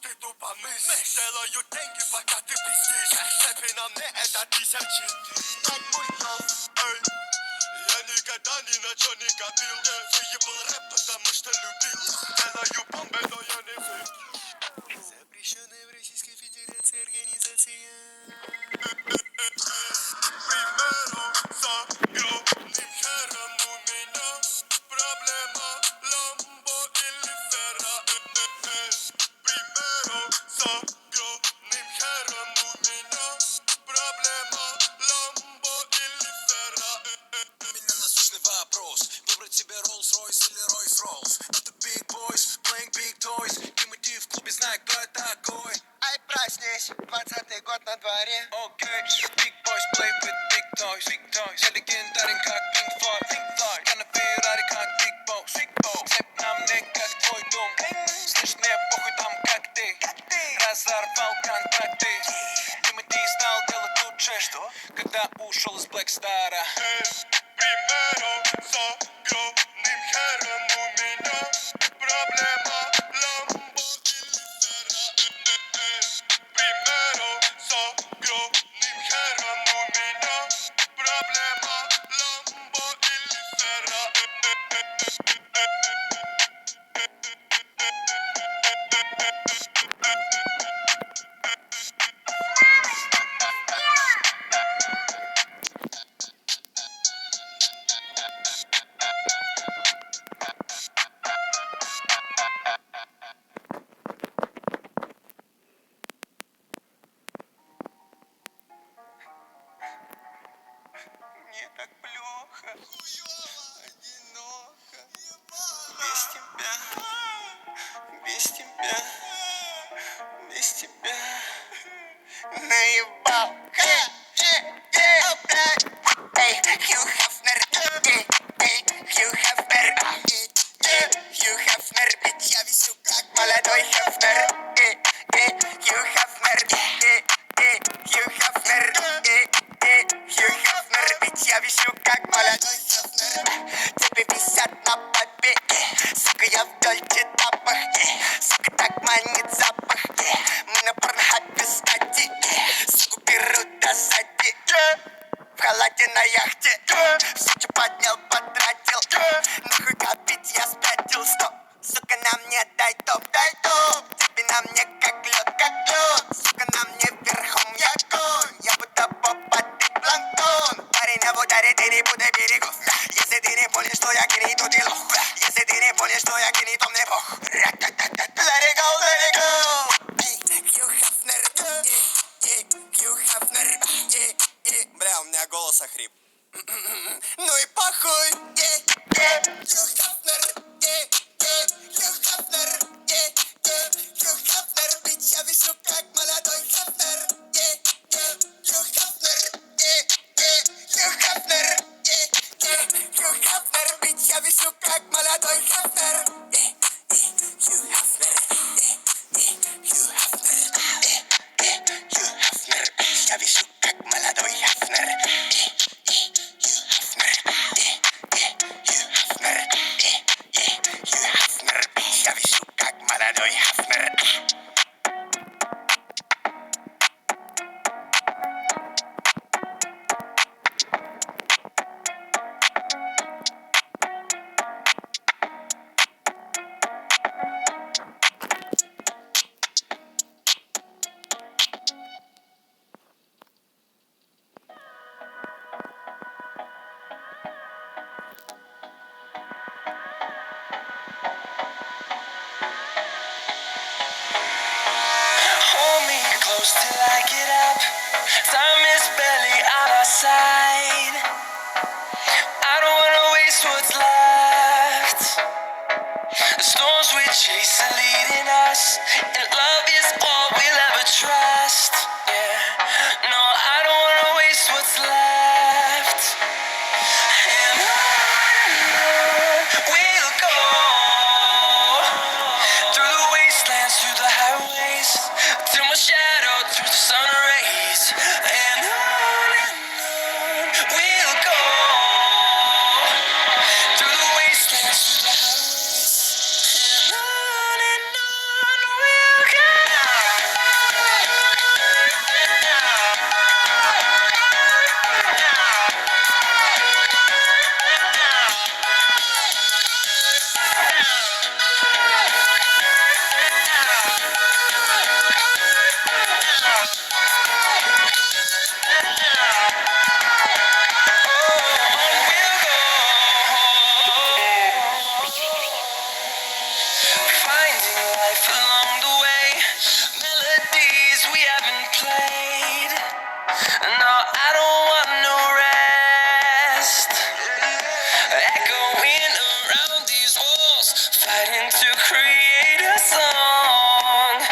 ты тупо мыслишь. Делаю деньги, пока ты пиздишь. Цепи на мне это тысячи. Так мой лов, эй. Я никогда ни на чё не копил. Выебал рэп, потому что любил. Делаю бомбы, но я не выпил. Запрещенная в Российской Федерации организация. Примеру за гробным хером у меня проблема ламбо или ферра. Примеру за гробным хером у меня проблема ламбо или ферра. У меня насущный вопрос. Выбрать себе Rolls-Royce или Royce-Rolls. Это big boys, playing big toys. Тимати в клубе знает, кто я такой. Ай, проснись, 20-й год на дворе. Окей, big boys play with big toys. Я легендарен, как Pink Floyd. Я на Феррари, как Big Boss. Цепь на мне, как твой дом. Слышь, мне похуй там, как ты. Разорвал контракты. Тимати стал делать лучше, когда ушел из Black Star'а. Примеру за гробным хером у меня проблема ламбо или ферра. Примеру за гробным хером у меня проблема ламбо или ферра. Мне так плохо, хуёво, одиноко, без тебя, без тебя, без тебя, наебал. Эй, Хью Хафнер, Хью Хафнер, Хью Хафнер, bitch, я висю как молодой Хафнер, Хью Хафнер, Хью Хафнер, Хью Хафнер, bitch, я висю как молодой Хафнер. Цепи висят на побеге, сука, я в дольче тапах, сука, так манит запах, мы на порнхабе стати, суку берут до сзади, в халате на яхте, все, что поднял, потратил, нахуй копить я спятил, стоп, сука, на мне дай топ, цепи на мне как лед, сука, на мне верхом я конь, я будто Боб, а ты планктон, парень, а в ударе ты не будешь берегов, если ты не понял, что я гений, то ты лох, если ты не понял, что я гений, то мне бог, let it go, let it go, Хью Хафнер, Хью Хафнер, бля, у меня голос охрип. Ну и похуй, Хью Хафнер, Хью Хафнер, Хью Хафнер, bitch, я висю как молодой Хафнер, Хью Хафнер, Хью Хафнер, Хью Хафнер, bitch, я висю как молодой Хафнер, Хью Хафнер, Хью Хафнер, Хью Хафнер, bitch, я висю как молодой Хафнер. Я висю как молодой Хафнер. Till I get up, time is barely on our side. I don't wanna waste what's left. The storms we chase are leading us, and love is all we'll ever trust. Yeah, no, I don't wanna waste what's left. And on we'll go, through the wastelands, through the highways, till my shadow turns to sun rays. And on fighting to create a song.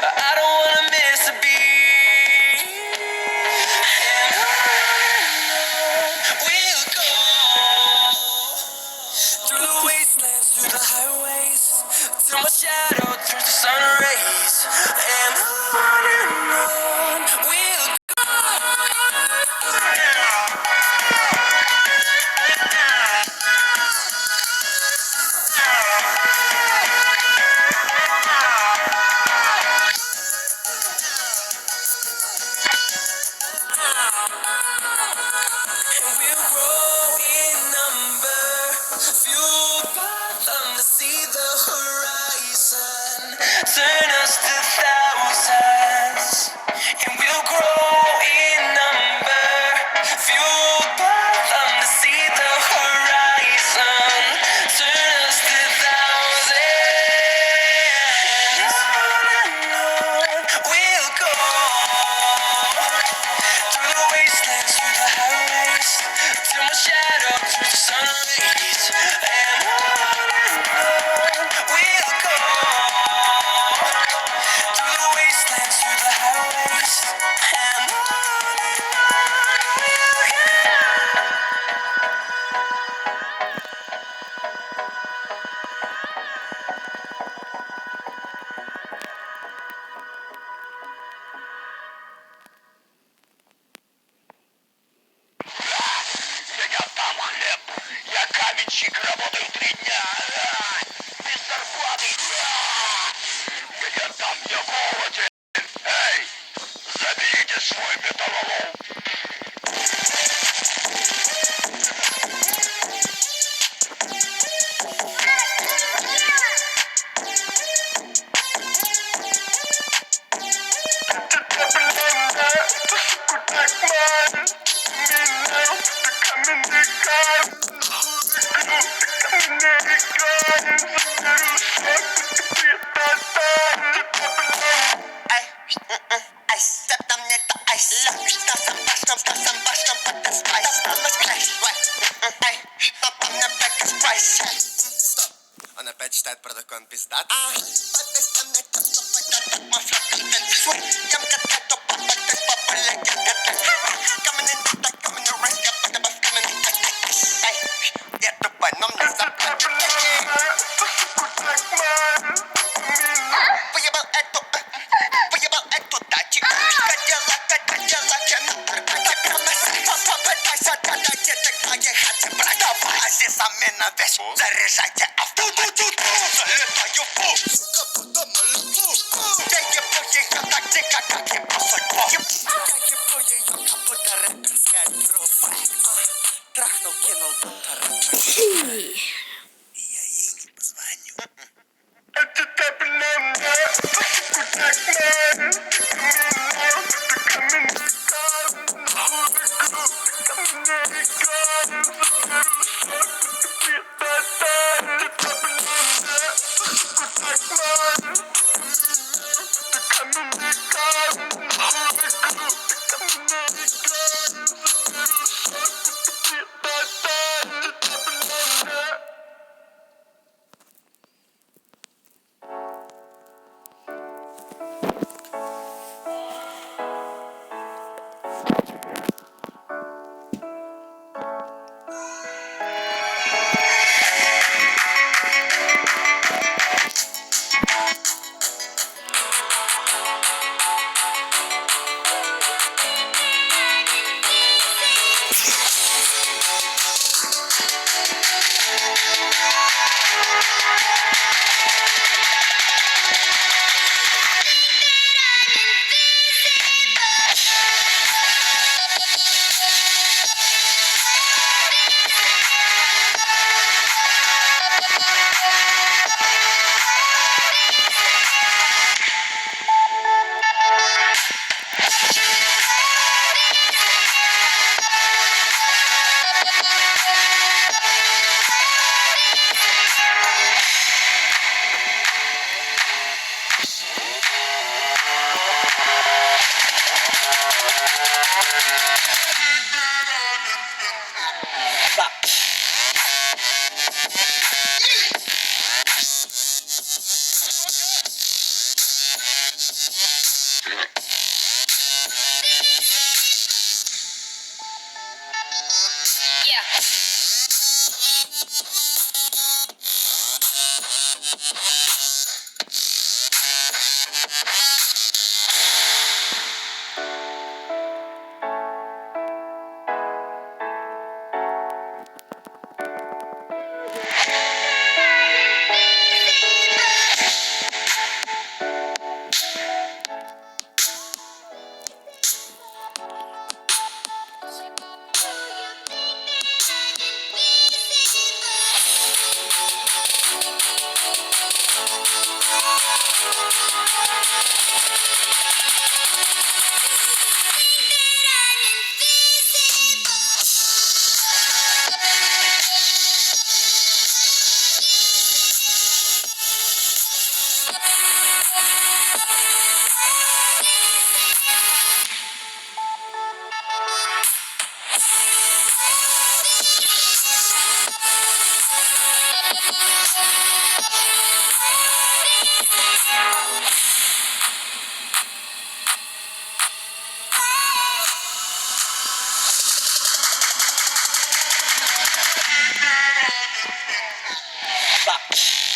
I don't wanna miss a beat. And on we'll go through the wastelands, through the highways, till my shadow turns to sun rays. And on we'll go. We'll grow in number, fueled by them to see the horizon. Turn us to thousands, and we'll grow in number, fueled by them to see the horizon. Turn us to thousands. We'll go through the wastelands, through the highways, till my shadow turns to sun rays. And on we'll go through the wastelands, through the highways, and on we'll go. Я там хлеб, я каменщик, работаю 3 дня, без зарплаты, я там не голоден. Эй, заберите свой металлолом. Он опять читает протокол, он пиздат. Заряжайте автоматик, залетаю в пул, сука, будто малюку. Я ебу ее так дико, как ебу судьбу. Я ебу ее, как будто рэперская группа. Трахнул, кинул, будто рэпер. И я ей не позвоню. Это таблетка, так надо. Stop.